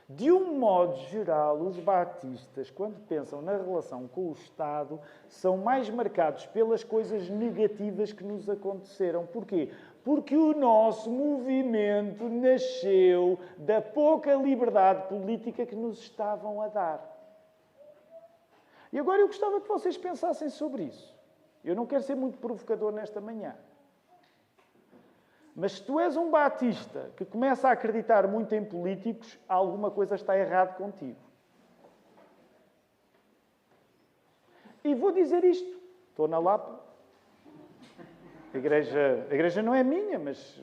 De um modo geral, os batistas, quando pensam na relação com o Estado, são mais marcados pelas coisas negativas que nos aconteceram. Porquê? Porque o nosso movimento nasceu da pouca liberdade política que nos estavam a dar. E agora eu gostava que vocês pensassem sobre isso. Eu não quero ser muito provocador nesta manhã. Mas se tu és um batista que começa a acreditar muito em políticos, alguma coisa está errada contigo. E vou dizer isto. Estou na Lapa. A igreja não é minha, mas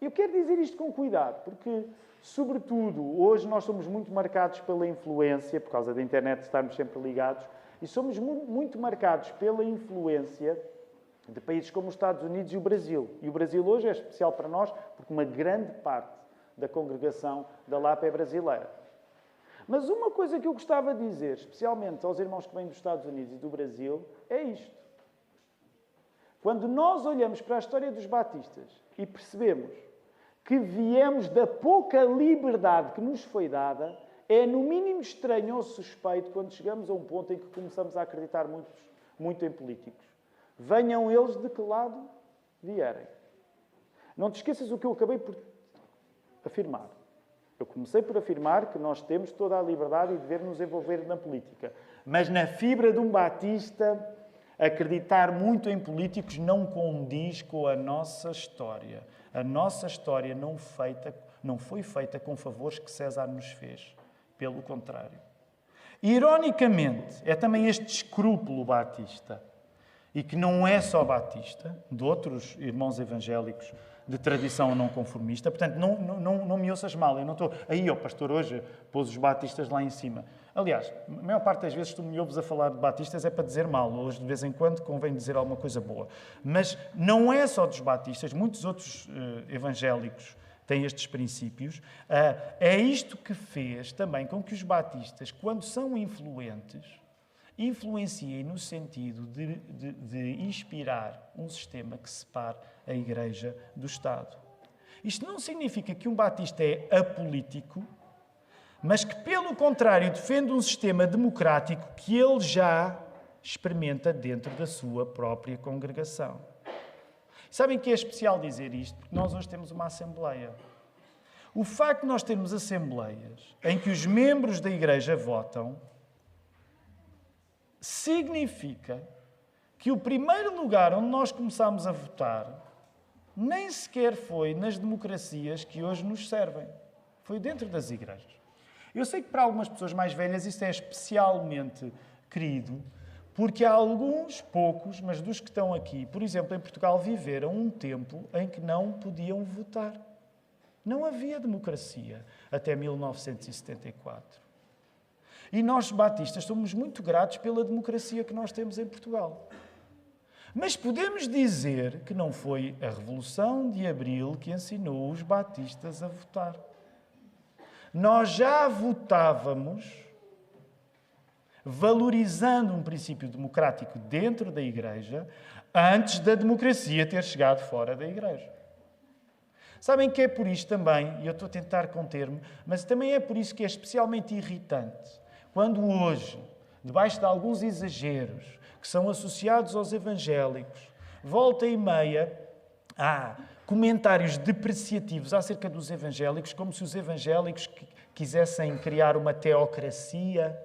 eu quero dizer isto com cuidado, porque, sobretudo, hoje nós somos muito marcados pela influência, por causa da internet estarmos sempre ligados, e somos muito marcados pela influência de países como os Estados Unidos e o Brasil. E o Brasil hoje é especial para nós, porque uma grande parte da congregação da Lapa é brasileira. Mas uma coisa que eu gostava de dizer, especialmente aos irmãos que vêm dos Estados Unidos e do Brasil, é isto. Quando nós olhamos para a história dos batistas e percebemos que viemos da pouca liberdade que nos foi dada, é no mínimo estranho ou suspeito quando chegamos a um ponto em que começamos a acreditar muito em políticos. Venham eles de que lado vierem. Não te esqueças o que eu acabei por afirmar. Eu comecei por afirmar que nós temos toda a liberdade e dever nos envolver na política. Mas na fibra de um batista, acreditar muito em políticos não condiz com a nossa história. A nossa história não foi feita com favores que César nos fez. Pelo contrário. Ironicamente, é também este escrúpulo batista, e que não é só batista, de outros irmãos evangélicos de tradição não conformista. Portanto, não me ouças mal. Eu não estou... Aí, o pastor hoje pôs os batistas lá em cima. Aliás, a maior parte das vezes tu me ouves a falar de batistas é para dizer mal. Hoje, de vez em quando, convém dizer alguma coisa boa. Mas não é só dos batistas. Muitos outros evangélicos têm estes princípios. É isto que fez também com que os batistas, quando são influentes, influenciem no sentido de inspirar um sistema que separe a Igreja do Estado. Isto não significa que um batista é apolítico, mas que, pelo contrário, defende um sistema democrático que ele já experimenta dentro da sua própria congregação. Sabem que é especial dizer isto? Porque nós hoje temos uma Assembleia. O facto de nós termos Assembleias em que os membros da Igreja votam significa que o primeiro lugar onde nós começámos a votar nem sequer foi nas democracias que hoje nos servem. Foi dentro das igrejas. Eu sei que para algumas pessoas mais velhas isto é especialmente querido, porque há alguns, poucos, mas dos que estão aqui, por exemplo, em Portugal, viveram um tempo em que não podiam votar. Não havia democracia até 1974. E nós, batistas, somos muito gratos pela democracia que nós temos em Portugal. Mas podemos dizer que não foi a Revolução de Abril que ensinou os batistas a votar. Nós já votávamos valorizando um princípio democrático dentro da Igreja antes da democracia ter chegado fora da Igreja. Sabem que é por isso também, e eu estou a tentar conter-me, mas também é por isso que é especialmente irritante quando hoje, debaixo de alguns exageros que são associados aos evangélicos, volta e meia há comentários depreciativos acerca dos evangélicos, como se os evangélicos quisessem criar uma teocracia.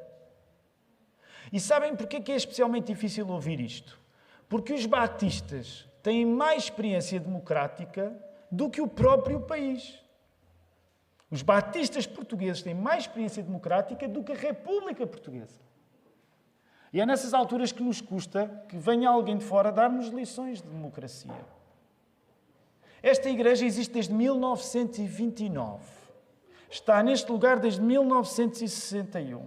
E sabem porquê que é especialmente difícil ouvir isto? Porque os batistas têm mais experiência democrática do que o próprio país. Os batistas portugueses têm mais experiência democrática do que a República Portuguesa. E é nessas alturas que nos custa que venha alguém de fora dar-nos lições de democracia. Esta igreja existe desde 1929. Está neste lugar desde 1961.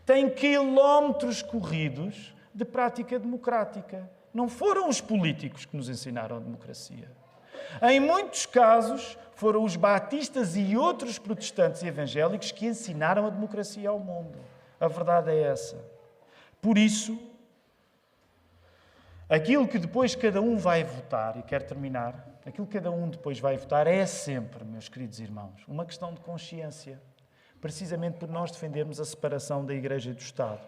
Tem quilómetros corridos de prática democrática. Não foram os políticos que nos ensinaram a democracia. Em muitos casos, foram os batistas e outros protestantes e evangélicos que ensinaram a democracia ao mundo. A verdade é essa. Por isso, aquilo que depois cada um vai votar, e quero terminar, aquilo que cada um depois vai votar é sempre, meus queridos irmãos, uma questão de consciência. Precisamente por nós defendermos a separação da Igreja e do Estado.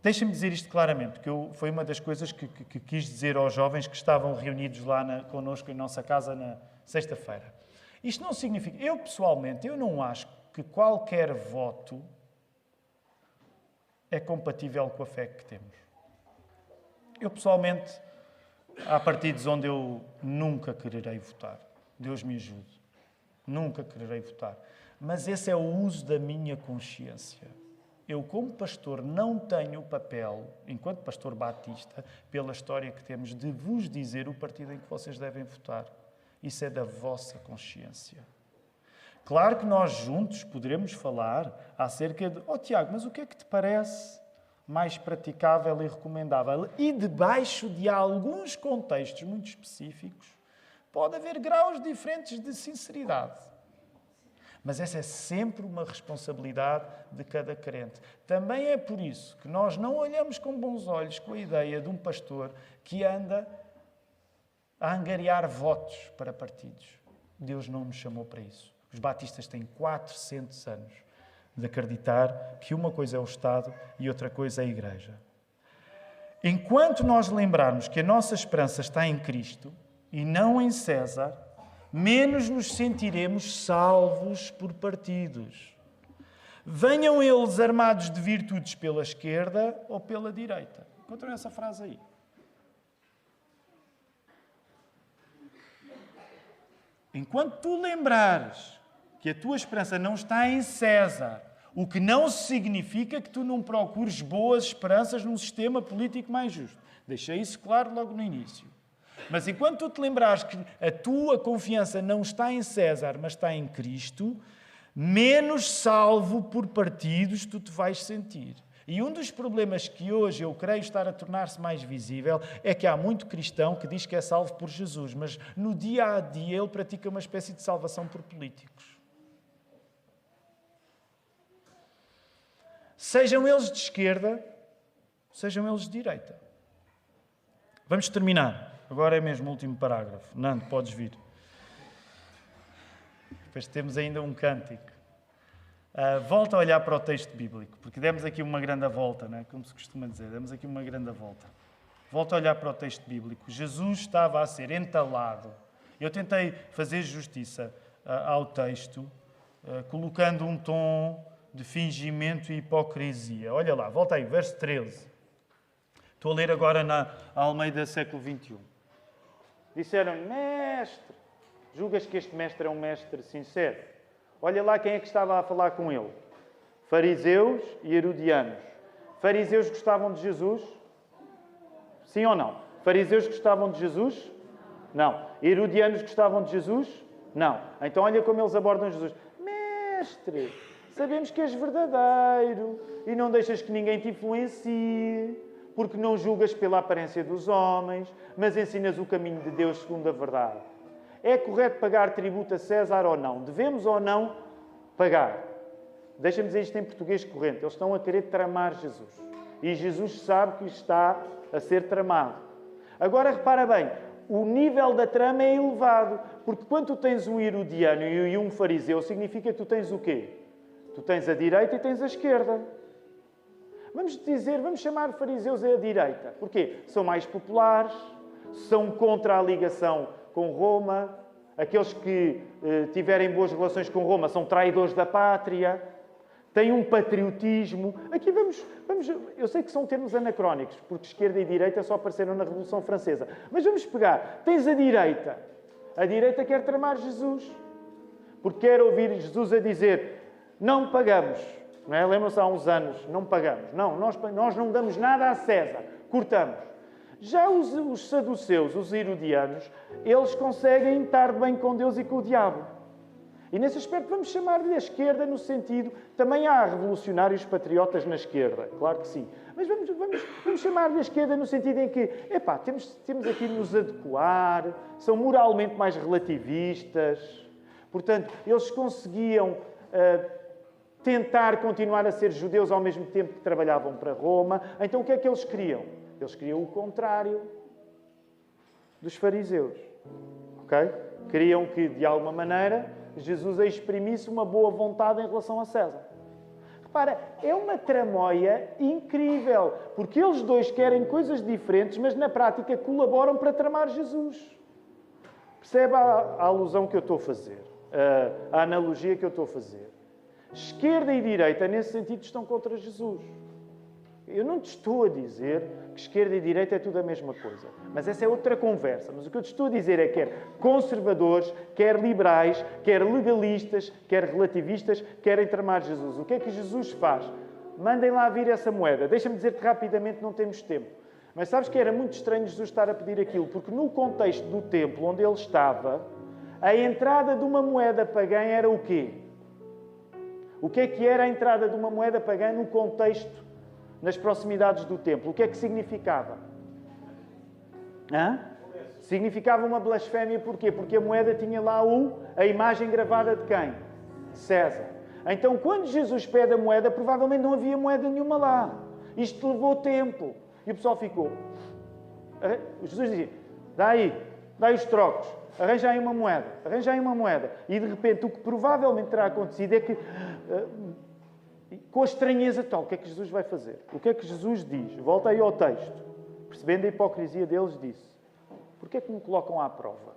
Deixem-me dizer isto claramente, porque foi uma das coisas que quis dizer aos jovens que estavam reunidos lá connosco em nossa casa na sexta-feira. Isto não significa... Eu, pessoalmente, eu não acho que qualquer voto é compatível com a fé que temos. Eu, pessoalmente, há partidos onde eu nunca quererei votar. Deus me ajude. Nunca quererei votar. Mas esse é o uso da minha consciência. Eu, como pastor, não tenho o papel, enquanto pastor batista, pela história que temos, de vos dizer o partido em que vocês devem votar. Isso é da vossa consciência. Claro que nós juntos poderemos falar acerca de... Tiago, mas o que é que te parece mais praticável e recomendável? E debaixo de alguns contextos muito específicos, pode haver graus diferentes de sinceridade. Mas essa é sempre uma responsabilidade de cada crente. Também é por isso que nós não olhamos com bons olhos com a ideia de um pastor que anda a angariar votos para partidos. Deus não nos chamou para isso. Os batistas têm 400 anos de acreditar que uma coisa é o Estado e outra coisa é a Igreja. Enquanto nós lembrarmos que a nossa esperança está em Cristo e não em César, menos nos sentiremos salvos por partidos. Venham eles armados de virtudes pela esquerda ou pela direita. Encontram essa frase aí. Enquanto tu lembrares que a tua esperança não está em César, o que não significa que tu não procures boas esperanças num sistema político mais justo. Deixei isso claro logo no início. Mas enquanto tu te lembrares que a tua confiança não está em César, mas está em Cristo, menos salvo por partidos tu te vais sentir. E um dos problemas que hoje eu creio estar a tornar-se mais visível é que há muito cristão que diz que é salvo por Jesus, mas no dia a dia ele pratica uma espécie de salvação por políticos. Sejam eles de esquerda, sejam eles de direita. Vamos terminar. Agora é mesmo o último parágrafo. Nando, podes vir. Depois temos ainda um cântico. Volta a olhar para o texto bíblico, porque demos aqui uma grande volta, não é? Como se costuma dizer, demos aqui uma grande volta. Volta a olhar para o texto bíblico. Jesus estava a ser entalado. Eu tentei fazer justiça ao texto, colocando um tom de fingimento e hipocrisia. Olha lá, volta aí, verso 13. Estou a ler agora na Almeida século XXI. Disseram, mestre, julgas que este mestre é um mestre sincero? Olha lá quem é que estava a falar com ele. Fariseus e herodianos. Fariseus gostavam de Jesus? Sim ou não? Fariseus gostavam de Jesus? Não. Herodianos gostavam de Jesus? Não. Então olha como eles abordam Jesus. Mestre, sabemos que és verdadeiro e não deixas que ninguém te influencie, porque não julgas pela aparência dos homens, mas ensinas o caminho de Deus segundo a verdade. É correto pagar tributo a César ou não? Devemos ou não pagar? Deixa-me dizer isto em português corrente. Eles estão a querer tramar Jesus. E Jesus sabe que está a ser tramado. Agora, repara bem, o nível da trama é elevado, porque quando tu tens um herodiano e um fariseu, significa que tu tens o quê? Tu tens a direita e tens a esquerda. Vamos chamar fariseus à direita. Porquê? São mais populares, são contra a ligação com Roma. Aqueles que tiverem boas relações com Roma são traidores da pátria. Têm um patriotismo. Aqui vamos... Eu sei que são termos anacrónicos, porque esquerda e direita só apareceram na Revolução Francesa. Mas vamos pegar. Tens a direita. A direita quer tramar Jesus. Porque quer ouvir Jesus a dizer, não pagamos. Não é? Lembram-se há uns anos, não pagamos. Não, nós não damos nada a César. Cortamos. Já os saduceus, os herodianos, eles conseguem estar bem com Deus e com o diabo. E nesse aspecto vamos chamar-lhe a esquerda no sentido... Também há revolucionários patriotas na esquerda, claro que sim. Mas vamos chamar-lhe a esquerda no sentido em que, temos aqui de nos adequar, são moralmente mais relativistas. Portanto, eles conseguiam tentar continuar a ser judeus ao mesmo tempo que trabalhavam para Roma. Então, o que é que eles queriam? Eles queriam o contrário dos fariseus. Ok? Queriam que, de alguma maneira, Jesus exprimisse uma boa vontade em relação a César. Repara, é uma tramóia incrível, porque eles dois querem coisas diferentes, mas na prática colaboram para tramar Jesus. Percebe a alusão que eu estou a fazer? A analogia que eu estou a fazer? Esquerda e direita, nesse sentido, estão contra Jesus. Eu não te estou a dizer que esquerda e direita é tudo a mesma coisa. Mas essa é outra conversa. Mas o que eu te estou a dizer é que quer conservadores, quer liberais, quer legalistas, quer relativistas, querem tramar Jesus. O que é que Jesus faz? Mandem lá vir essa moeda. Deixa-me dizer-te rapidamente, não temos tempo. Mas sabes que era muito estranho Jesus estar a pedir aquilo, porque no contexto do templo onde ele estava, a entrada de uma moeda pagã era o quê? O que é que era a entrada de uma moeda pagã no contexto, nas proximidades do templo? O que é que significava? Significava uma blasfémia. Porquê? Porque a moeda tinha lá a imagem gravada de quem? De César. Então, quando Jesus pede a moeda, provavelmente não havia moeda nenhuma lá. Isto levou tempo. E o pessoal ficou... Jesus dizia, dá aí os trocos. Arranja aí uma moeda. E, de repente, o que provavelmente terá acontecido é que... com a estranheza tal, o que é que Jesus vai fazer? O que é que Jesus diz? Volta aí ao texto. Percebendo a hipocrisia deles, disse: porquê é que me colocam à prova?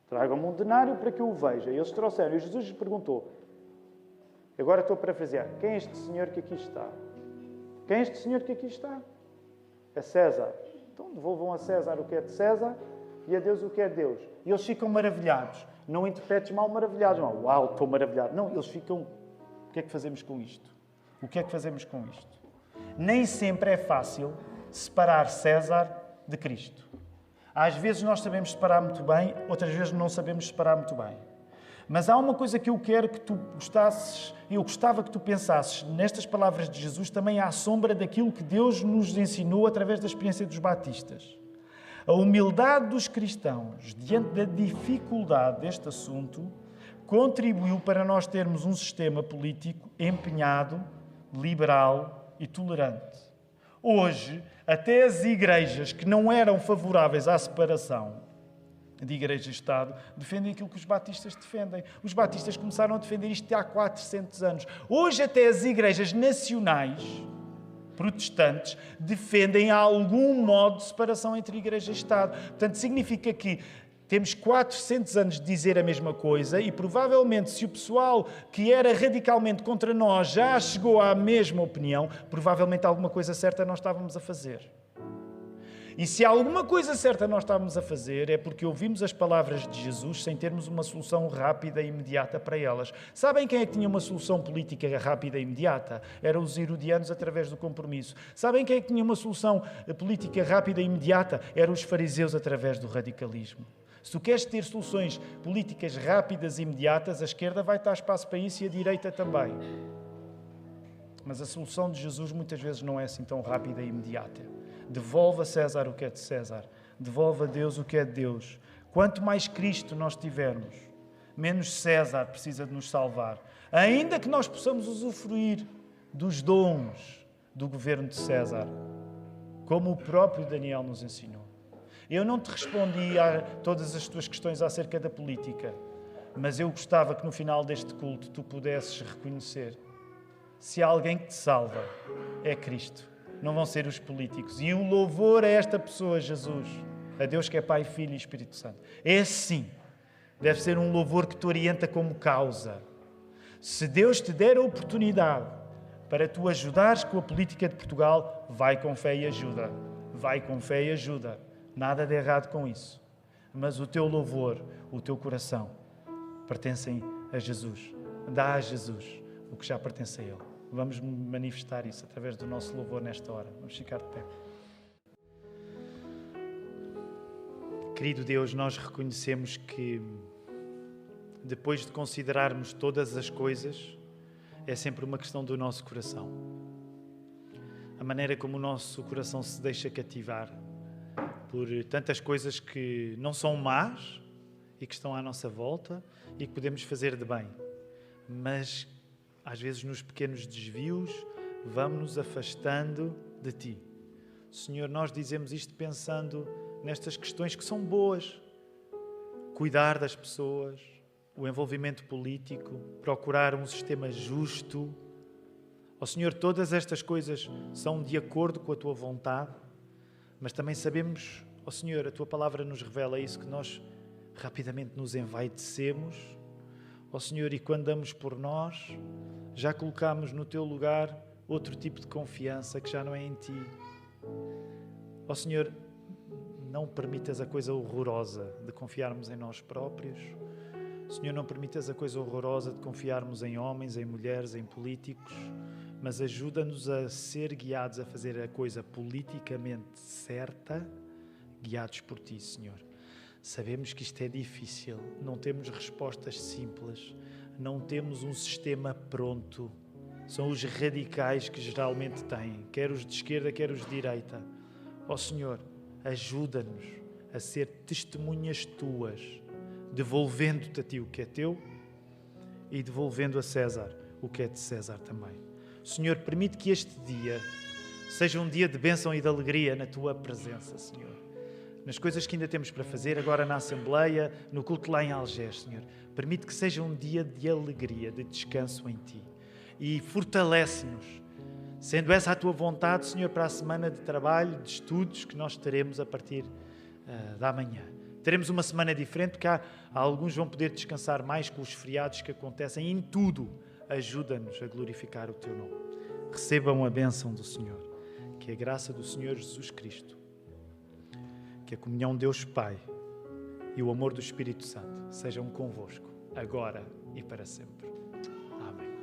Tragam-me um denário para que eu o veja. E eles trouxeram. E Jesus lhes perguntou. Agora estou a parafrasear. Quem é este senhor que aqui está? Quem é este senhor que aqui está? É César. Então devolvam a César o que é de César e a Deus o que é de Deus. E eles ficam maravilhados. Não interpretes mal maravilhados. Não, uau, estou maravilhado. Não, eles ficam... O que é que fazemos com isto? O que é que fazemos com isto? Nem sempre é fácil separar César de Cristo. Às vezes nós sabemos separar muito bem, outras vezes não sabemos separar muito bem. Mas há uma coisa que eu quero que tu gostasses, eu gostava que tu pensasses nestas palavras de Jesus também à sombra daquilo que Deus nos ensinou através da experiência dos batistas. A humildade dos cristãos diante da dificuldade deste assunto contribuiu para nós termos um sistema político empenhado, liberal e tolerante. Hoje, até as igrejas que não eram favoráveis à separação de Igreja e Estado defendem aquilo que os batistas defendem. Os batistas começaram a defender isto há 400 anos. Hoje, até as igrejas nacionais protestantes defendem algum modo de separação entre Igreja e Estado. Portanto, significa que temos 400 anos de dizer a mesma coisa e, provavelmente, se o pessoal que era radicalmente contra nós já chegou à mesma opinião, provavelmente alguma coisa certa nós estávamos a fazer. E se alguma coisa certa nós estávamos a fazer é porque ouvimos as palavras de Jesus sem termos uma solução rápida e imediata para elas. Sabem quem é que tinha uma solução política rápida e imediata? Eram os herodianos através do compromisso. Sabem quem é que tinha uma solução política rápida e imediata? Eram os fariseus através do radicalismo. Se tu queres ter soluções políticas rápidas e imediatas, a esquerda vai dar espaço para isso e a direita também. Mas a solução de Jesus muitas vezes não é assim tão rápida e imediata. Devolve a César o que é de César. Devolve a Deus o que é de Deus. Quanto mais Cristo nós tivermos, menos César precisa de nos salvar. Ainda que nós possamos usufruir dos dons do governo de César, como o próprio Daniel nos ensinou. Eu não te respondi a todas as tuas questões acerca da política, mas eu gostava que no final deste culto tu pudesses reconhecer: se há alguém que te salva, é Cristo. Não vão ser os políticos. E o louvor a esta pessoa, Jesus, a Deus que é Pai, Filho e Espírito Santo, esse sim deve ser um louvor que te orienta como causa. Se Deus te der a oportunidade para tu ajudares com a política de Portugal, vai com fé e ajuda. Vai com fé e ajuda. Nada de errado com isso. Mas o teu louvor, o teu coração, pertencem a Jesus. Dá a Jesus o que já pertence a Ele. Vamos manifestar isso através do nosso louvor nesta hora. Vamos ficar de pé. Querido Deus, nós reconhecemos que depois de considerarmos todas as coisas, é sempre uma questão do nosso coração. A maneira como o nosso coração se deixa cativar por tantas coisas que não são más e que estão à nossa volta e que podemos fazer de bem. Mas, às vezes, nos pequenos desvios, vamos-nos afastando de Ti. Senhor, nós dizemos isto pensando nestas questões que são boas. Cuidar das pessoas, o envolvimento político, procurar um sistema justo. Ó Senhor, todas estas coisas são de acordo com a Tua vontade, mas também sabemos, ó Senhor, a Tua palavra nos revela isso, que nós rapidamente nos envaidecemos, ó Senhor, e quando damos por nós, já colocamos no Teu lugar outro tipo de confiança que já não é em Ti. Ó Senhor, não permitas a coisa horrorosa de confiarmos em nós próprios. Senhor, não permitas a coisa horrorosa de confiarmos em homens, em mulheres, em políticos, mas ajuda-nos a ser guiados a fazer a coisa politicamente certa, guiados por Ti, Senhor. Sabemos que isto é difícil, não temos respostas simples, não temos um sistema pronto. São os radicais que geralmente têm, quer os de esquerda, quer os de direita. Ó Senhor, ajuda-nos a ser testemunhas Tuas, devolvendo-te a Ti o que é Teu e devolvendo a César o que é de César também. Senhor, permite que este dia seja um dia de bênção e de alegria na Tua presença, Senhor. Nas coisas que ainda temos para fazer, agora na Assembleia, no culto lá em Algés, Senhor. Permite que seja um dia de alegria, de descanso em Ti. E fortalece-nos, sendo essa a Tua vontade, Senhor, para a semana de trabalho, de estudos que nós teremos a partir da manhã. Teremos uma semana diferente, porque alguns vão poder descansar mais com os feriados que acontecem. Em tudo, ajuda-nos a glorificar o Teu nome. Recebam a bênção do Senhor, que a graça do Senhor Jesus Cristo, que a comunhão de Deus Pai e o amor do Espírito Santo sejam convosco, agora e para sempre. Amém.